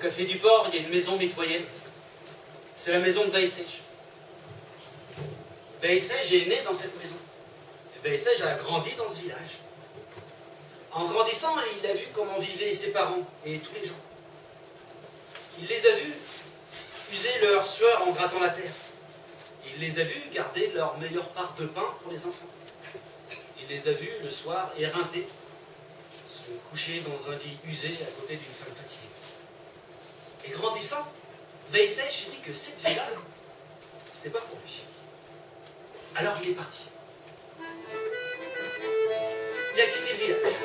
café du port, il y a une maison mitoyenne. C'est la maison de Vaïsège. Vaïsège est né dans cette maison. Vaïsège a grandi dans ce village. En grandissant, il a vu comment vivaient ses parents et tous les gens. Il les a vus user leur sueur en grattant la terre. Il les a vus garder leur meilleure part de pain pour les enfants. Il les a vus le soir éreinter, se coucher dans un lit usé à côté d'une femme fatiguée. Et grandissant, Vaïsège dit que cette vie-là, c'était pas pour lui. Alors il est parti. Il a quitté le village.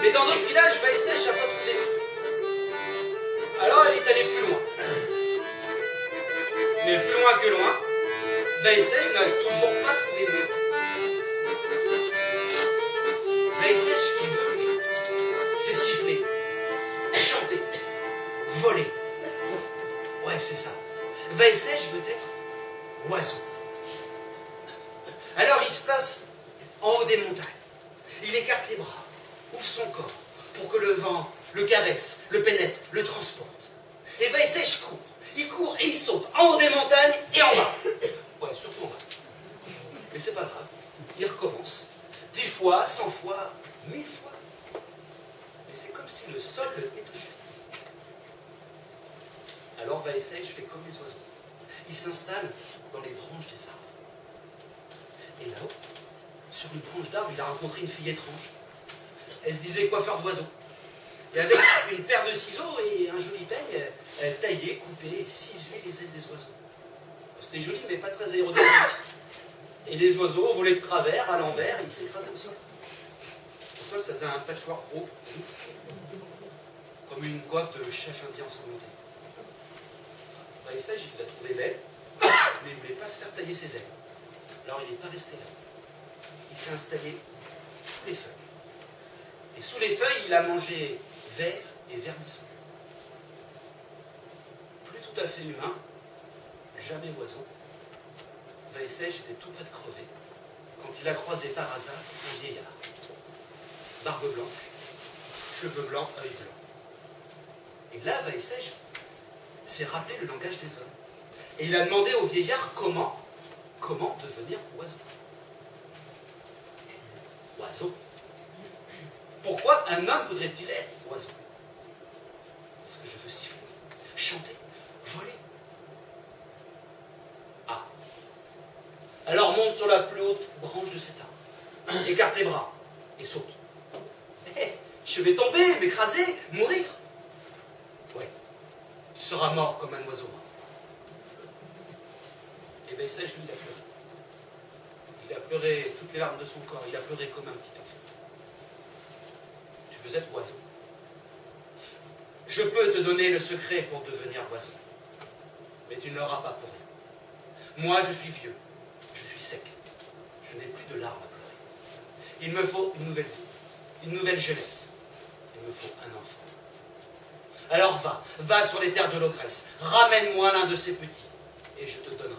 Mais dans notre village, Vaïsège n'a pas trouvé mieux. Alors il est allé plus loin. Mais plus loin que loin, Vaïsège n'a toujours pas trouvé mieux. Vaïsège, ce qu'il veut, lui, c'est siffler, chanter, voler. Ouais, c'est ça. Vaïsège veut être oiseau. Alors il se place en haut des montagnes. Il écarte les bras, ouvre son corps pour que le vent le caresse, le pénètre, le transporte. Et Vaïsège court. Il court et il saute en haut des montagnes et en bas. Ouais, surtout en bas. Mais c'est pas grave. Il recommence. 10 fois, 100 fois, 1000 fois. Mais c'est comme si le sol le pétochait. Alors Vaïsège fait comme les oiseaux. Il s'installe dans les branches des arbres. Et là-haut, sur une branche d'arbre, il a rencontré une fille étrange. Elle se disait coiffeur d'oiseaux. Et avec une paire de ciseaux et un joli peigne, elle taillait, coupait, ciselait les ailes des oiseaux. C'était joli, mais pas très aérodynamique. Et les oiseaux volaient de travers, à l'envers, et ils s'écrasaient au sol. Au sol, ça faisait un patchwork haut, comme une coiffe de chef indien ensanglanté. Vaïsège, il l'a trouvé belle, mais il ne voulait pas se faire tailler ses ailes. Alors il n'est pas resté là. Il s'est installé sous les feuilles. Et sous les feuilles, il a mangé vers et vermisseau. Plus tout à fait humain, jamais oiseau, Vaïsège était tout près de crever quand il a croisé par hasard un vieillard. Barbe blanche, cheveux blancs, œil blanc. Et là, Vaïsège s'est rappelé le langage des hommes. Et il a demandé au vieillard comment devenir oiseau. Oiseau. Pourquoi un homme voudrait-il être oiseau? Parce que je veux siffler, chanter, voler. Ah. Alors monte sur la plus haute branche de cet arbre. Écarte les bras et saute. Je vais tomber, m'écraser, mourir. Ouais. Tu seras mort comme un oiseau. Et Vaïsège, lui, il a pleuré. Il a pleuré toutes les larmes de son corps. Il a pleuré comme un petit enfant. Tu veux être oiseau. Je peux te donner le secret pour devenir oiseau. Mais tu ne l'auras pas pour rien. Moi, je suis vieux. Je suis sec. Je n'ai plus de larmes à pleurer. Il me faut une nouvelle vie. Une nouvelle jeunesse. Il me faut un enfant. Alors va sur les terres de l'ogresse. Ramène-moi l'un de ces petits. Et je te donnerai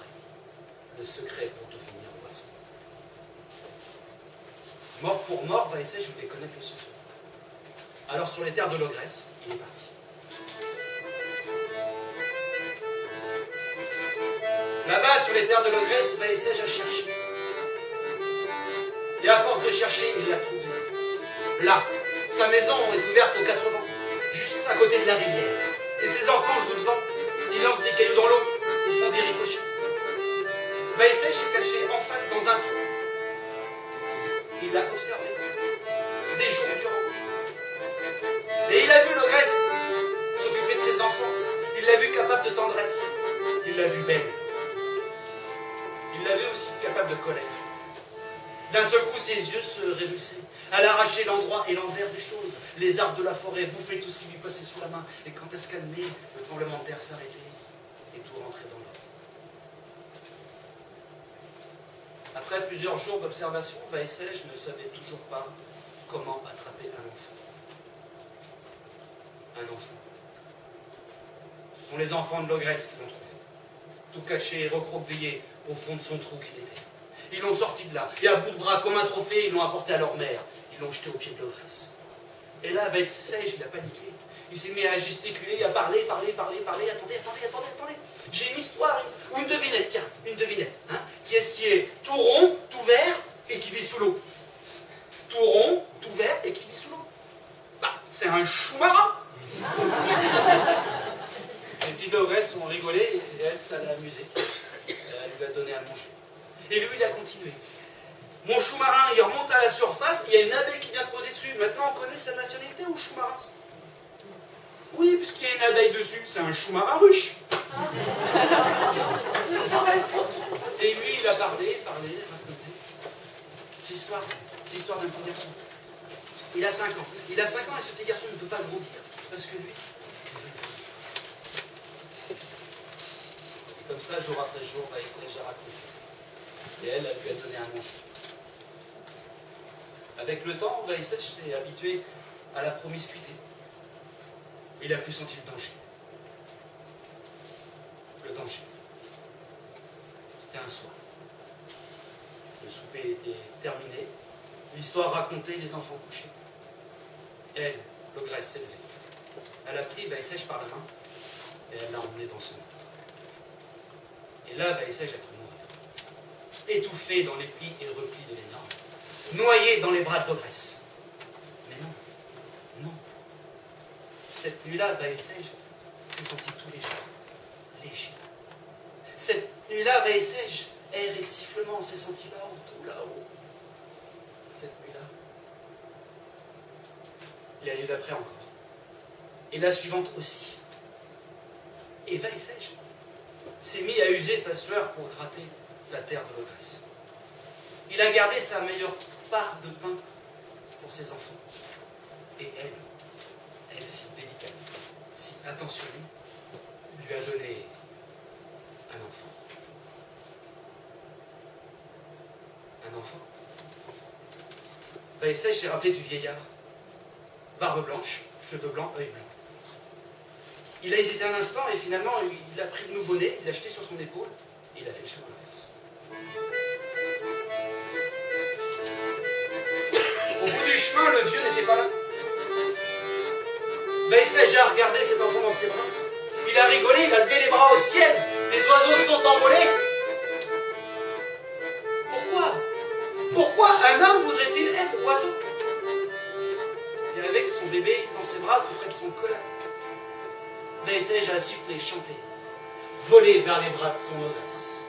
le secret pour devenir oiseau. Mort pour mort, Vaïsège voulait connaître le secret. Alors sur les terres de l'ogresse, il est parti. Là-bas, sur les terres de l'ogresse, Vaïsège a cherché. Et à force de chercher, il l'a trouvé. Là, sa maison est ouverte aux 80, juste à côté de la rivière. Et ses enfants jouent devant. Ils lancent des cailloux dans l'eau. Ils font des ricochets. Vaïsège est caché en face dans un trou. Il l'a observé. Des jours durant. Et il a vu l'ogresse s'occuper de ses enfants. Il l'a vu capable de tendresse. Il l'a vu belle. Il l'a vu aussi capable de colère. D'un seul coup, ses yeux se révulsaient. Elle arrachait l'endroit et l'envers des choses. Les arbres de la forêt bouffaient tout ce qui lui passait sous la main. Et quand elle se calmait, le tremblement de terre s'arrêtait et tout rentrait dans l'ordre. Après plusieurs jours d'observation, Vaïsège ne savait toujours pas comment attraper un enfant. Un enfant. Ce sont les enfants de l'ogresse qui l'ont trouvé. Tout caché et recroquevillé au fond de son trou qu'il était. Ils l'ont sorti de là, et à bout de bras, comme un trophée, ils l'ont apporté à leur mère. Ils l'ont jeté aux pieds de l'ogresse. Et là, Veilsège, il a paniqué. Il s'est mis à gesticuler, à parler. Attendez. J'ai une histoire, ou une devinette, tiens, une devinette. Hein. Qui est tout rond, tout vert, et qui vit sous l'eau? Tout rond, tout vert, et qui vit sous l'eau. Bah, c'est un chou-marin. Les petites logresses ont rigolé, et elle, ça l'a amusé. Elle lui a donné à manger. Et lui, il a continué. Mon chou-marin, il remonte à la surface, il y a une abeille qui vient se poser dessus. Maintenant, on connaît sa nationalité ou chou-marin? Oui, puisqu'il y a une abeille dessus, c'est un chou-marin ruche. Et lui, il a parlé, raconté. C'est l'histoire d'un petit garçon. Il a 5 ans. Il a 5 ans et ce petit garçon ne peut pas grandir. Parce que lui, comme ça, jour après jour, Veilsège a raconté. Et elle lui a donné à manger. Avec le temps, Veilsège s'est habitué à la promiscuité. Il n'a plus senti le danger. Le danger. C'était un soir. Le souper était terminé. L'histoire racontée, les enfants couchés. Elle, l'ogresse, s'est levée. Elle a pris Veilsège par la main et elle l'a emmené dans son lit. Et là, Veilsège a cru mourir. Étouffé dans les plis et replis de l'énorme. Noyé dans les bras de l'ogresse. Mais non. Cette nuit-là, Veilsège s'est senti tout léger. Cette nuit-là, Veilsège, air et sifflement, s'est senti là-haut, tout là-haut. Cette nuit-là. Et la nuit d'après encore. Et la suivante aussi. Et Veilsège s'est mis à user sa sueur pour gratter la terre de l'ogresse. Il a gardé sa meilleure part de pain pour ses enfants. Et elle si délicate, si attentionnée, lui a donné un enfant. Un enfant. Veilsège s'est rappelé du vieillard. Barbe blanche, cheveux blancs, œil blanc. Il a hésité un instant et finalement il a pris le nouveau-né, il l'a jeté sur son épaule et il a fait le chemin inverse. Au bout du chemin, le vieux n'était pas là. Veilsège a regardé cet enfant dans ses bras. Il a rigolé, il a levé les bras au ciel. Les oiseaux se sont envolés. Pourquoi un homme voudrait-il être oiseau? Et avec son bébé dans ses bras tout près de son collet, Veilsège a sifflé, chanté, volé vers les bras de son ogresse.